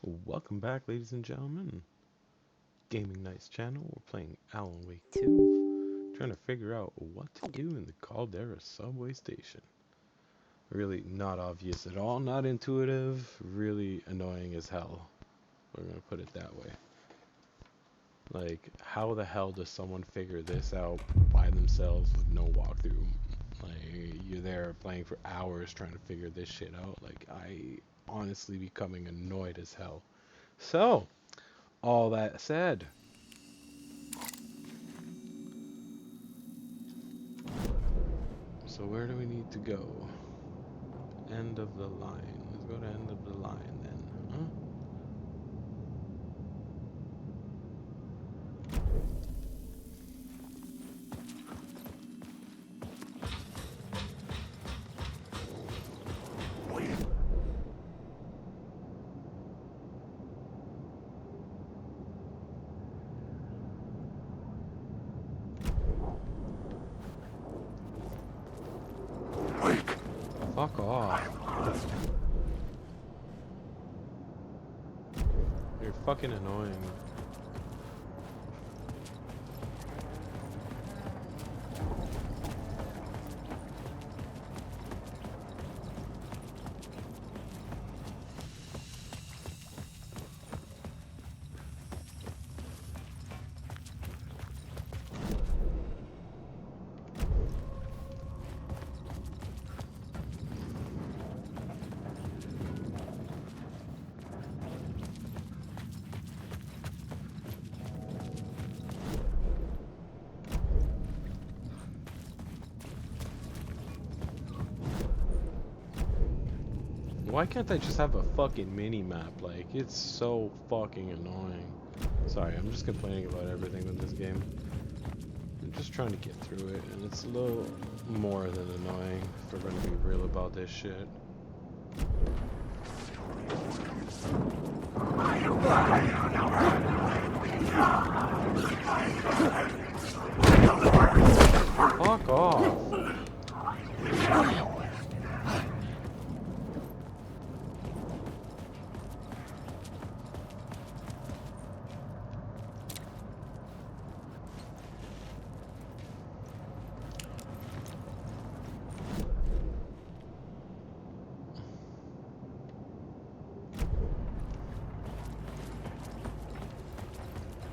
Welcome back, ladies and gentlemen. Gaming Nights channel. We're playing Alan Wake 2. Trying to figure out what to do in the Caldera subway station. Really not obvious at all, not intuitive, really annoying as hell. We're gonna put it that way. Like, how the hell does someone figure this out by themselves with no walkthrough? Like, you're there playing for hours trying to figure this shit out. Like, I honestly becoming annoyed as hell. So, all that said, so where do we need to go? End of the line. Let's go to end of the line then. Huh? Fuck off. You're fucking annoying. Why can't I just have a fucking mini-map? Like, it's so fucking annoying. Sorry, I'm just complaining about everything with this game. I'm just trying to get through it, and it's a little more than annoying, if we're gonna be real about this shit. Fuck off!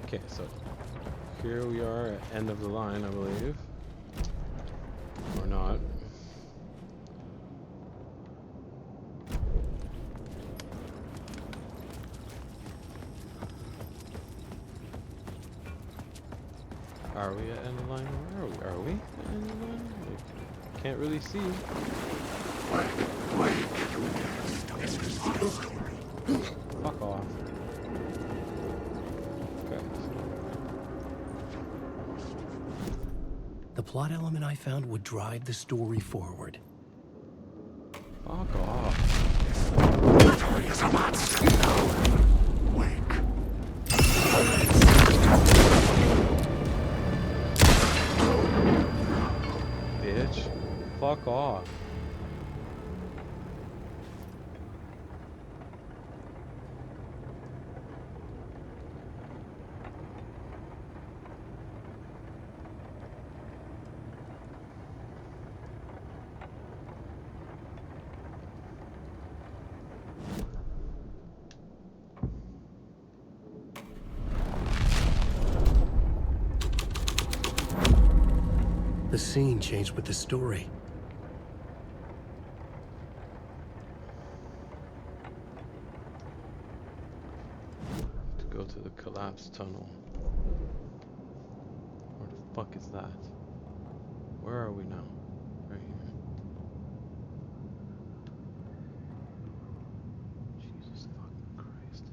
Okay, so here we are at end of the line, I believe. Or not. Are we at end of the line? Where are we? Are we at end of the line? Like, can't really see. Fuck off. The plot element I found would drive the story forward. Fuck off. Bitch. Fuck off. The scene changed with the story. To go to the collapsed tunnel. Where the fuck is that? Where are we now? Right here. Jesus fucking Christ.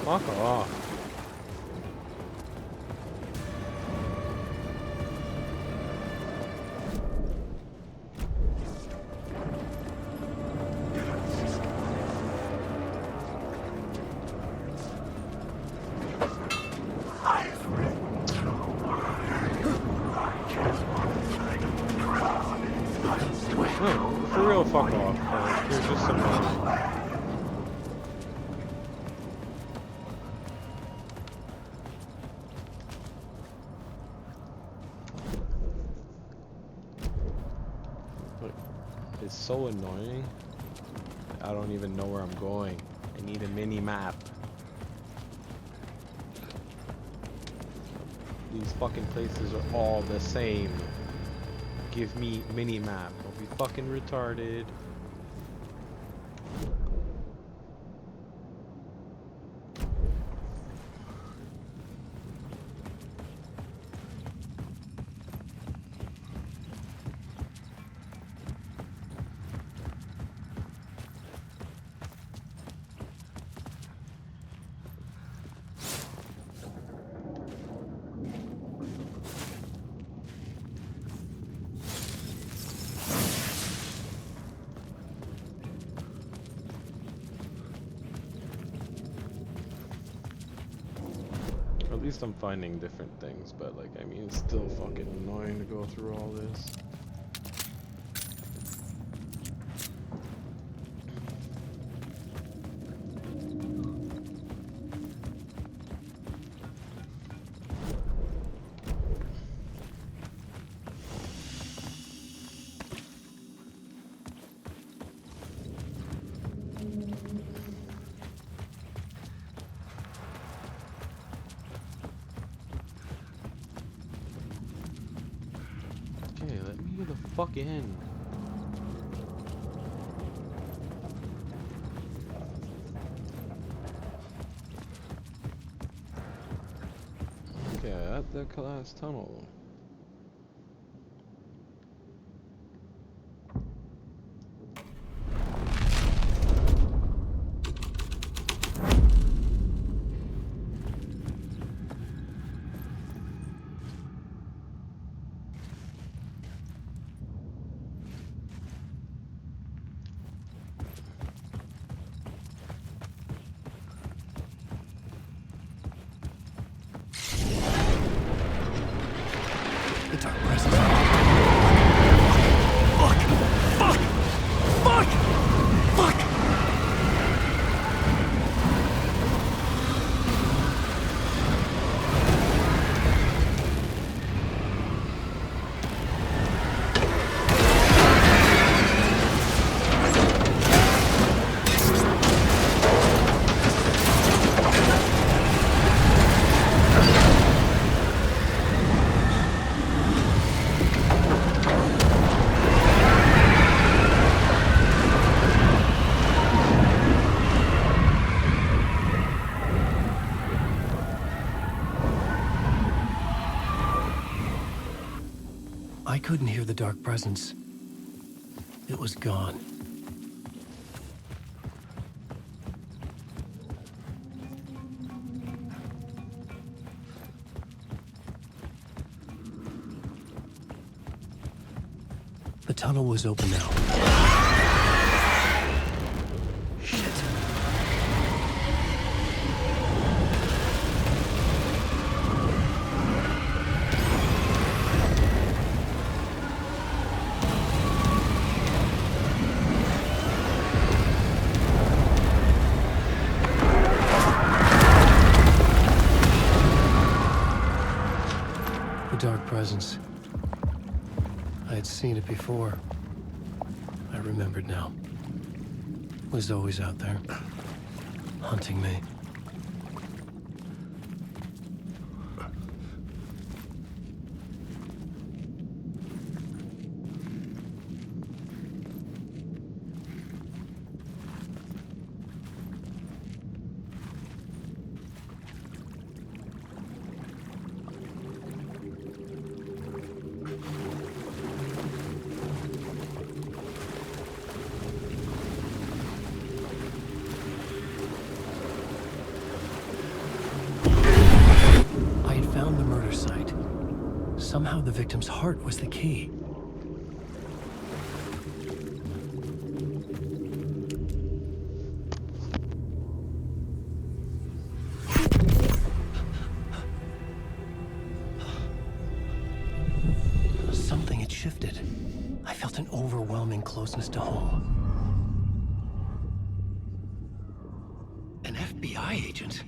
Fuck off. is so annoying. I don't even know where I'm going. I need a mini map. These fucking places are all the same. Give me mini map. Don't be fucking retarded. At least I'm finding different things, but like, I mean, it's still fucking annoying to go through all this. Okay, let me get the fuck in. Okay, at the glass tunnel. The dark presence. Fuck! Fuck! Fuck! Fuck! I couldn't hear the dark presence. It was gone. The tunnel was open now. Shit. Dark presence. I had seen it before. I remembered now. It was always out there, hunting me. Somehow the victim's heart was the key. Something had shifted. I felt an overwhelming closeness to home. An FBI agent?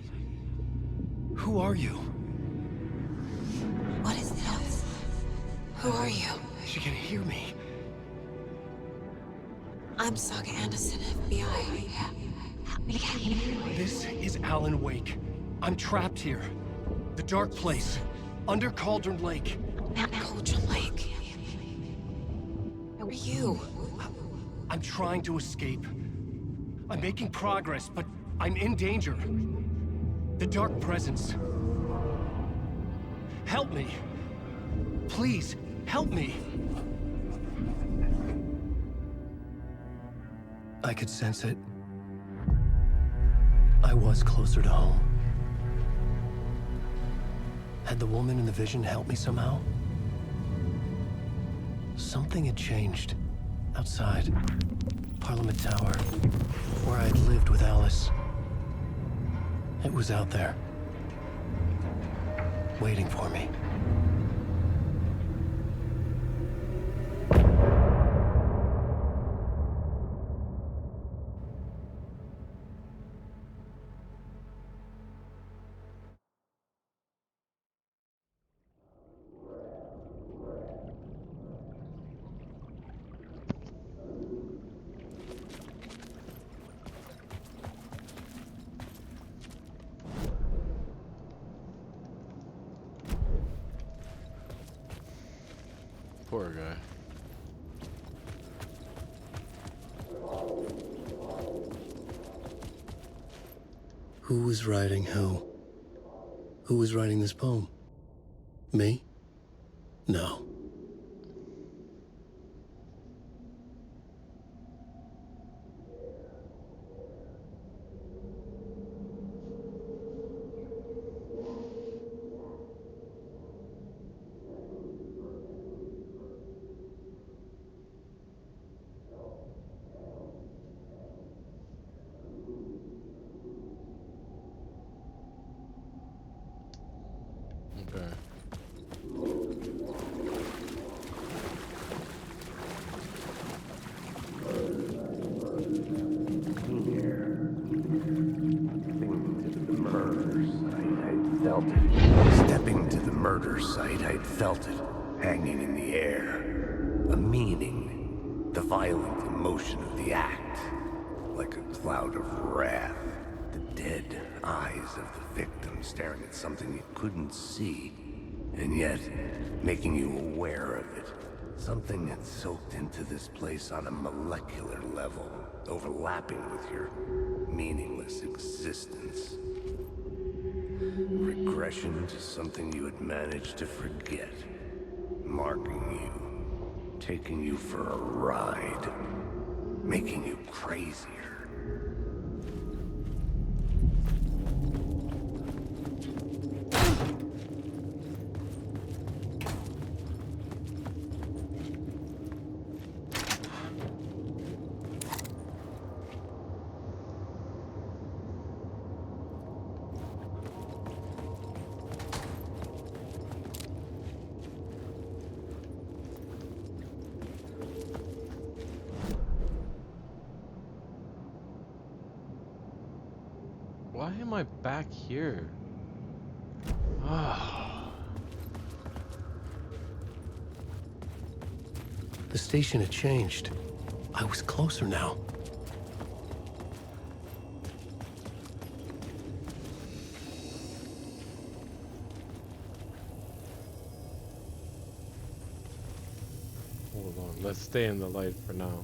Who are you? What is this? Who are you? She can hear me. I'm Saga Anderson, FBI. This is Alan Wake. I'm trapped here. The dark place. Under Cauldron Lake. Cauldron Lake. Where are you? I'm trying to escape. I'm making progress, but I'm in danger. The dark presence. Help me. Please, help me. I could sense it. I was closer to home. Had the woman in the vision helped me somehow? Something had changed. Outside. Parliament Tower. Where I had lived with Alice. It was out there. Waiting for me. Poor guy. Who was writing who? Who was writing this poem? Me? No. Okay. Stepping to the murder site, I'd felt it, hanging in the air. A meaning, the violent emotion of the act, like a cloud of wrath. The dead eyes of the victim staring at something you couldn't see, and yet making you aware of it. Something had soaked into this place on a molecular level, overlapping with your meaningless existence. Regression to something you had managed to forget. Marking you. Taking you for a ride. Making you crazier. Why am I back here? Ah. The station had changed. I was closer now. Hold on. Let's stay in the light for now.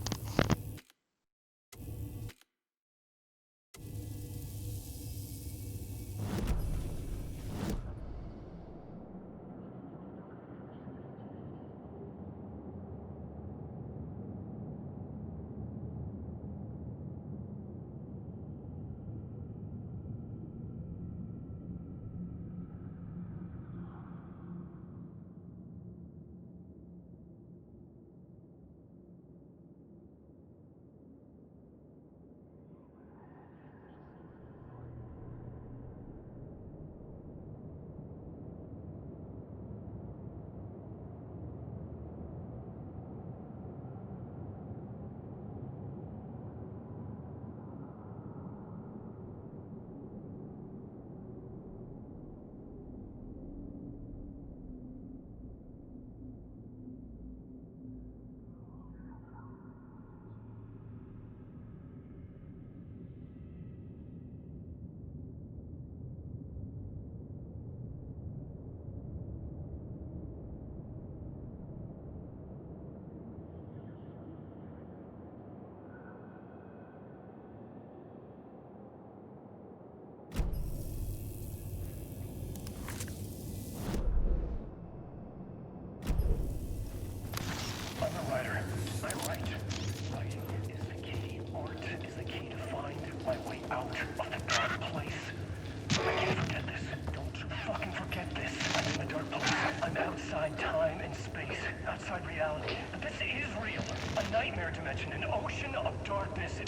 outside time and space, outside reality. But this is real. A nightmare dimension, an ocean of darkness.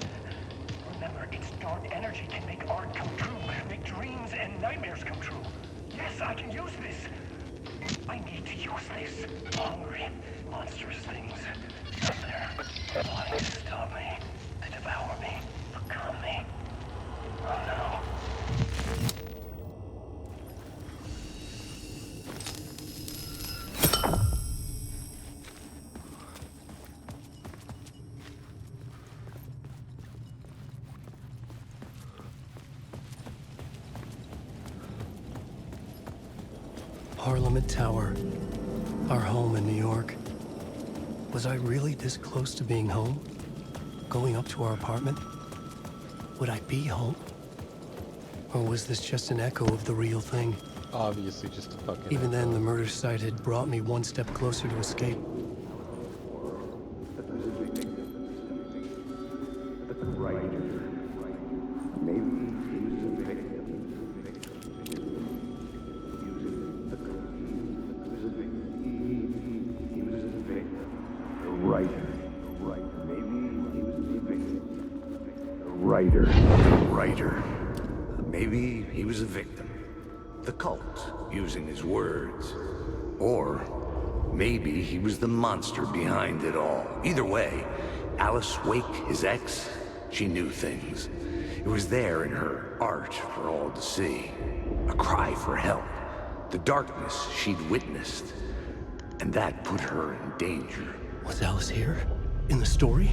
Remember, its dark energy can make art come true, make dreams and nightmares come true. Yes, I can use this. I need to use this. Hungry, monstrous things out there, plotting to stop me, to devour me, become me. Oh no. Parliament Tower, our home in New York. Was I really this close to being home? Going up to our apartment? Would I be home? Or was this just an echo of the real thing? Obviously just a fucking Even then, echo. the murder site had brought me one step closer to escape. Writer. Maybe he was a victim. The cult, using his words. Or maybe he was the monster behind it all. Either way, Alice Wake, his ex, she knew things. It was there in her art for all to see. A cry for help. The darkness she'd witnessed. And that put her in danger. Was Alice here? In the story?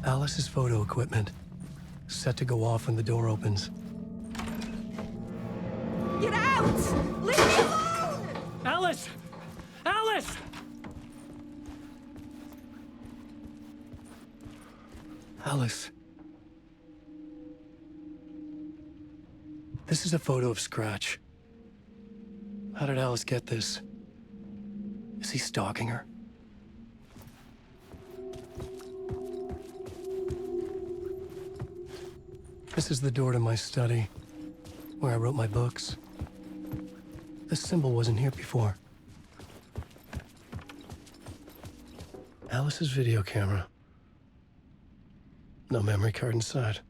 Alice's photo equipment, set to go off when the door opens. Get out! Leave me alone! Alice! Alice! Alice. This is a photo of Scratch. How did Alice get this? Is he stalking her? This is the door to my study, where I wrote my books. This symbol wasn't here before. Alice's video camera. No memory card inside.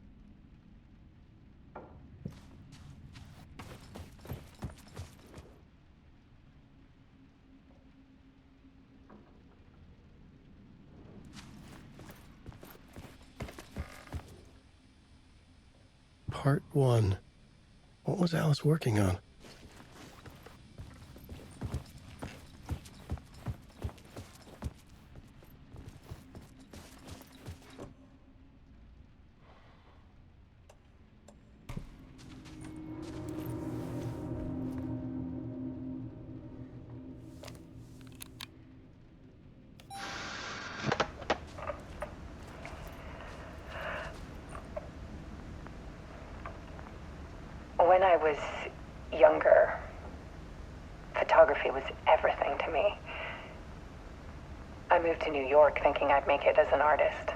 Part 1. What was Alice working on? When I was younger, photography was everything to me. I moved to New York thinking I'd make it as an artist.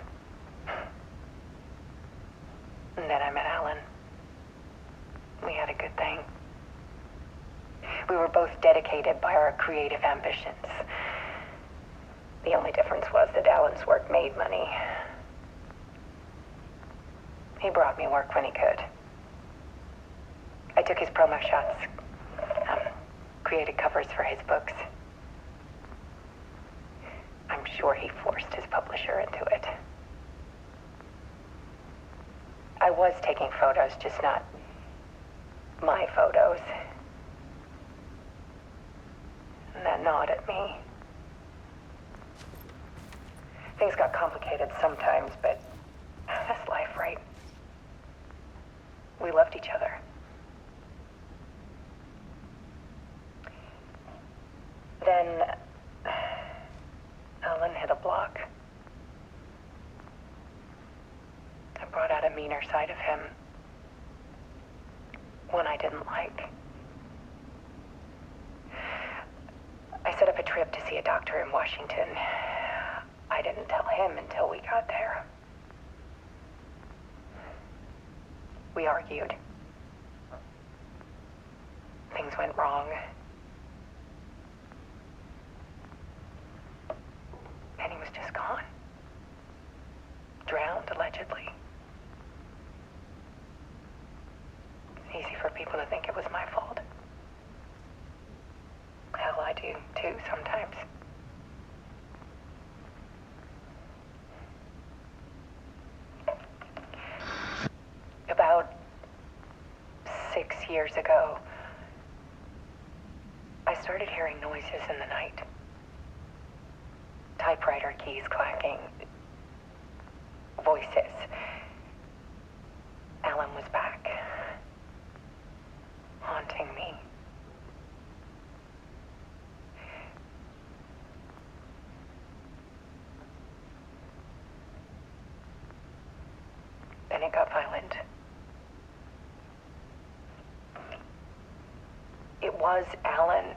And then I met Alan. We had a good thing. We were both dedicated by our creative ambitions. The only difference was that Alan's work made money. He brought me work when he could. I took his promo shots, created covers for his books. I'm sure he forced his publisher into it. I was taking photos, just not my photos. And that gnawed at me. Things got complicated sometimes, but that's life, right? We loved each other. Then Alan hit a block. I brought out a meaner side of him. One I didn't like. I set up a trip to see a doctor in Washington. I didn't tell him until we got there. We argued. Things went wrong. And he was just gone. Drowned, allegedly. It's easy for people to think it was my fault. Hell, I do too sometimes. About 6 years ago, I started hearing noises in the night. Typewriter keys clacking. Voices. Alan was back. Haunting me. Then it got violent. It was Alan.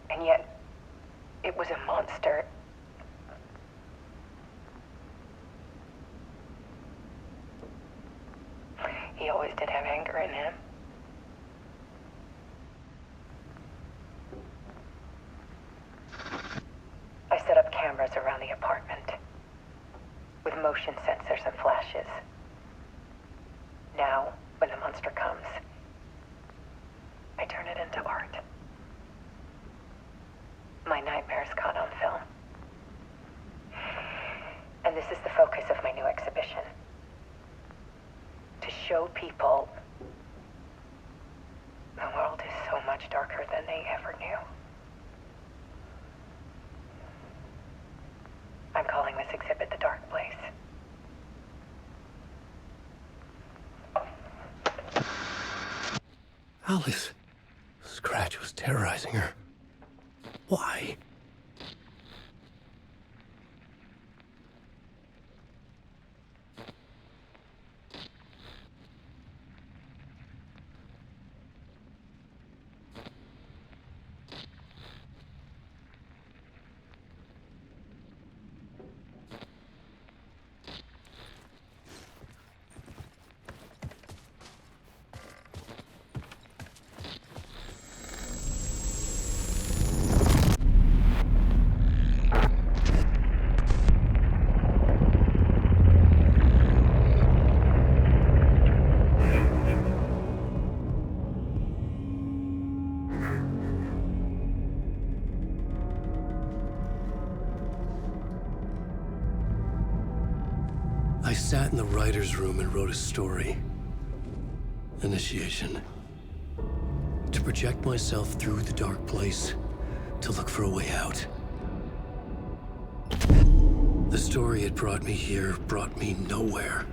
And yet, it was a monster. He always did have anger in him. I set up cameras around the apartment with motion sensors and flashes. Now, when the monster comes, I turn it into art. My nightmares caught on film. And this is the focus of my new exhibition. To show people the world is so much darker than they ever knew. I'm calling this exhibit The Dark Place. Alice. Scratch was terrorizing her. Why? I sat in the writer's room and wrote a story. Initiation. To project myself through the dark place, to look for a way out. The story had brought me here, brought me nowhere.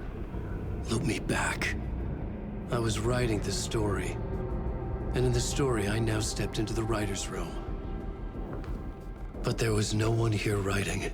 Looped me back. I was writing the story. And in the story, I now stepped into the writer's room. But there was no one here writing.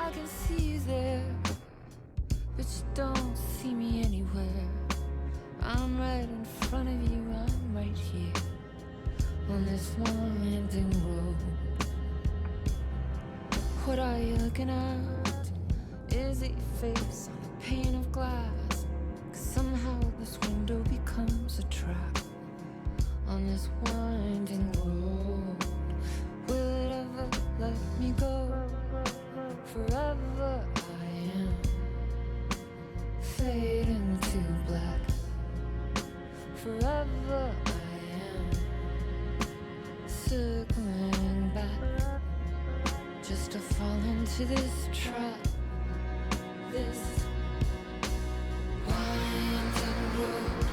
I can see you there, but you don't see me anywhere. I'm right in front of you, I'm right here, on this winding road. What are you looking at? Is it your face on a pane of glass? 'Cause somehow this window becomes a trap on this winding road. Will it ever let me go? Forever I am fading to black. Forever I am circling back, just to fall into this trap, this winding road.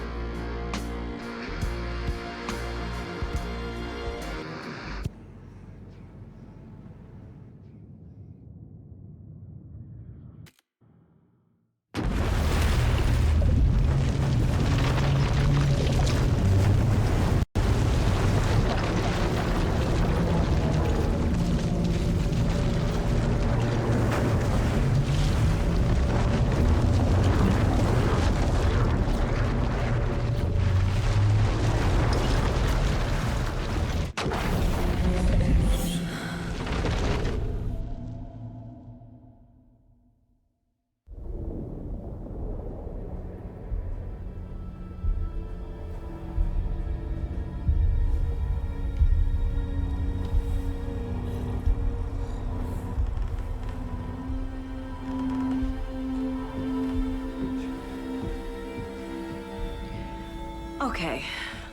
Okay,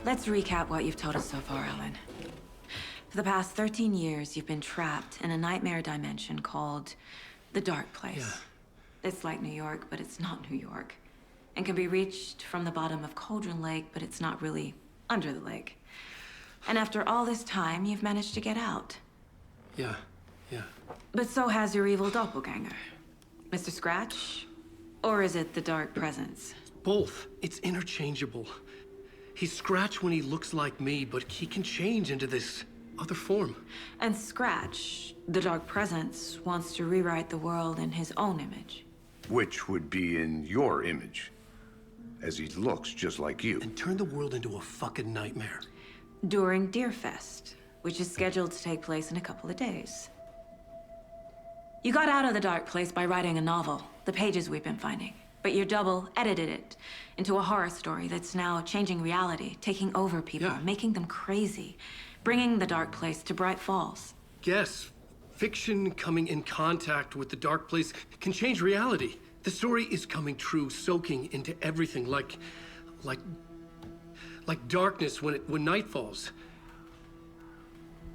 let's recap what you've told us so far, Alan. For the past 13 years, you've been trapped in a nightmare dimension called the Dark Place. Yeah. It's like New York, but it's not New York. And can be reached from the bottom of Cauldron Lake, but it's not really under the lake. And after all this time, you've managed to get out. Yeah. But so has your evil doppelganger. Mr. Scratch? Or is it the Dark Presence? Both. It's interchangeable. He's Scratch when he looks like me, but he can change into this other form. And Scratch, the Dark Presence, wants to rewrite the world in his own image. Which would be in your image, as he looks just like you. And turn the world into a fucking nightmare. During Deerfest, which is scheduled to take place in a couple of days. You got out of the Dark Place by writing a novel, the pages we've been finding. But your double edited it into a horror story that's now changing reality, taking over people, Yeah. making them crazy, bringing the Dark Place to Bright Falls. Yes, fiction coming in contact with the Dark Place can change reality. The story is coming true, soaking into everything like darkness when night falls.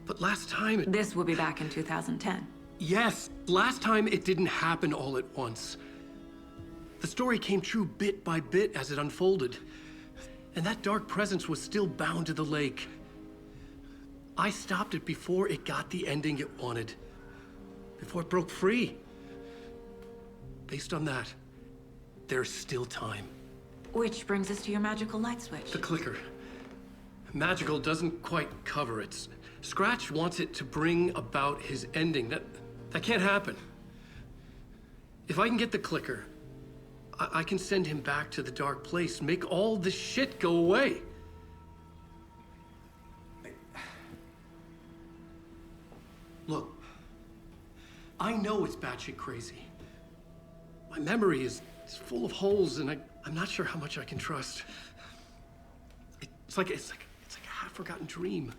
But last time This will be back in 2010. Yes, last time it didn't happen all at once. The story came true bit by bit as it unfolded. And that dark presence was still bound to the lake. I stopped it before it got the ending it wanted. Before it broke free. Based on that, there's still time. Which brings us to your magical light switch. The clicker. Magical doesn't quite cover it. Scratch wants it to bring about his ending. That can't happen. If I can get the clicker, I can send him back to the Dark Place, make all this shit go away. Look, I know it's batshit crazy. My memory is full of holes, and I'm not sure how much I can trust. It's like a half-forgotten dream.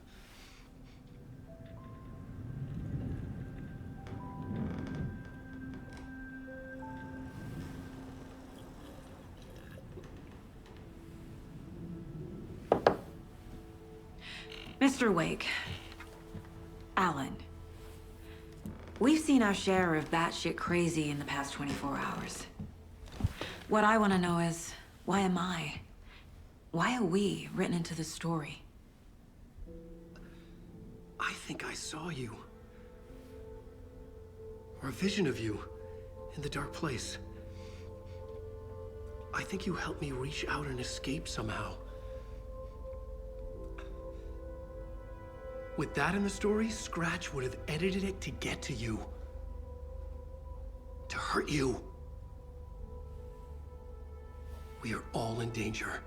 Mr. Wake, Alan, we've seen our share of batshit crazy in the past 24 hours. What I want to know is, why am I? Why are we written into the story? I think I saw you. Or a vision of you in the Dark Place. I think you helped me reach out and escape somehow. With that in the story, Scratch would have edited it to get to you. hurt you. We are all in danger.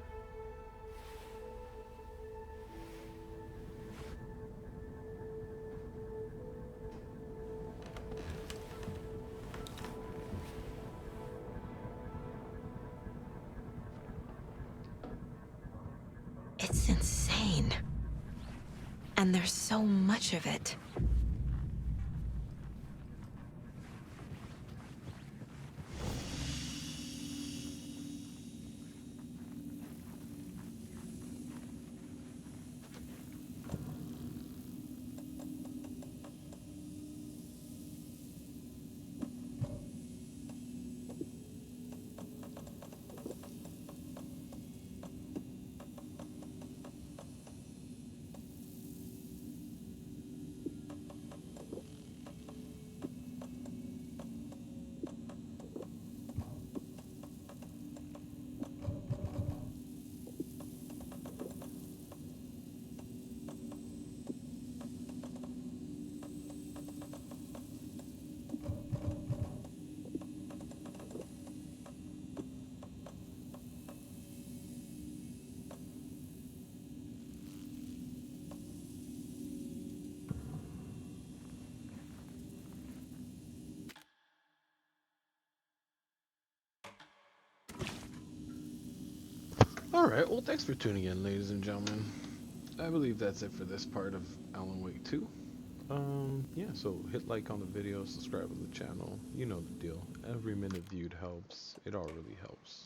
It's insane. And there's so much of it. Alright, well, thanks for tuning in, ladies and gentlemen. I believe that's it for this part of Alan Wake 2. Yeah, so hit like on the video, subscribe to the channel, you know the deal. Every minute viewed helps, it all really helps.